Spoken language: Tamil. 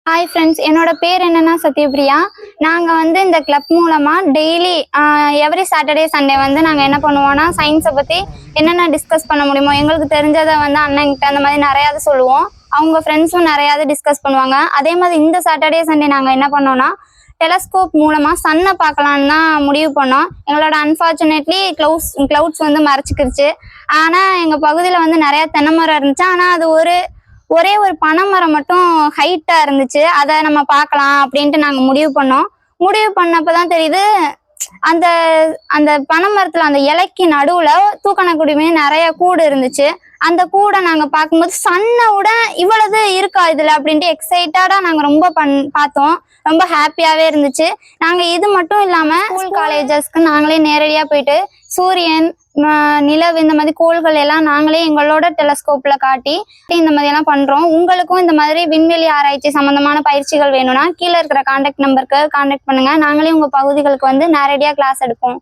ஹாய் ஃப்ரெண்ட்ஸ், என்னோட பேர் என்னன்னா சத்யபிரியா. நாங்கள் வந்து இந்த கிளப் மூலமாக டெய்லி எவ்ரி சாட்டர்டே சண்டே வந்து நாங்கள் என்ன பண்ணுவோம்னா சயின்ஸை பற்றி என்னென்ன டிஸ்கஸ் பண்ண முடியுமோ எங்களுக்கு தெரிஞ்சதை வந்து அண்ணன்கிட்ட அந்த மாதிரி நிறையாவது சொல்லுவோம். அவங்க ஃப்ரெண்ட்ஸும் நிறையாவது டிஸ்கஸ் பண்ணுவாங்க. அதே மாதிரி இந்த சாட்டர்டே சண்டே நாங்கள் என்ன பண்ணோன்னா டெலஸ்கோப் மூலமாக சன்னை பார்க்கலான்னு தான் முடிவு பண்ணோம். எங்களோட அன்ஃபார்ச்சுனேட்லி க்ளவுட்ஸ் வந்து மறைச்சிக்கிருச்சு. ஆனால் எங்கள் பகுதியில் வந்து நிறையா தென்னை மரம் இருந்துச்சு. ஆனால் அது ஒரே ஒரு பனைமரம் மட்டும் ஹைட்டா இருந்துச்சு. அதை நம்ம பார்க்கலாம் அப்படின்ட்டு நாங்க முடிவு பண்ணோம். முடிவு பண்ணப்பதான் தெரியுது, அந்த அந்த பனைமரத்துல அந்த இலைக்கு நடுவுல தூக்கணக்குடியுமே நிறைய கூடு இருந்துச்சு. அந்த கூடை நாங்க பார்க்கும்போது சன்னை விட இவ்வளவு இருக்கா இதுல அப்படின்ட்டு எக்ஸைட்டடா நாங்க ரொம்ப பார்த்தோம். ரொம்ப ஹாப்பியாவே இருந்துச்சு. நாங்க இது மட்டும் இல்லாம ஸ்கூல் காலேஜஸ்க்கு நாங்களே நேரடியா போயிட்டு சூரியன், நிலவு இந்த மாதிரி கோள்கள் எல்லாம் நாங்களே எங்களோட டெலஸ்கோப்ல காட்டி இந்த மாதிரி எல்லாம் பண்றோம். உங்களுக்கும் இந்த மாதிரி விண்வெளி ஆராய்ச்சி சம்பந்தமான பயிற்சிகள் வேணும்னா கீழே இருக்கிற கான்டாக்ட் நம்பருக்கு கான்டாக்ட் பண்ணுங்க. நாங்களே உங்க பகுதிகளுக்கு வந்து நேரடியா கிளாஸ் எடுப்போம்.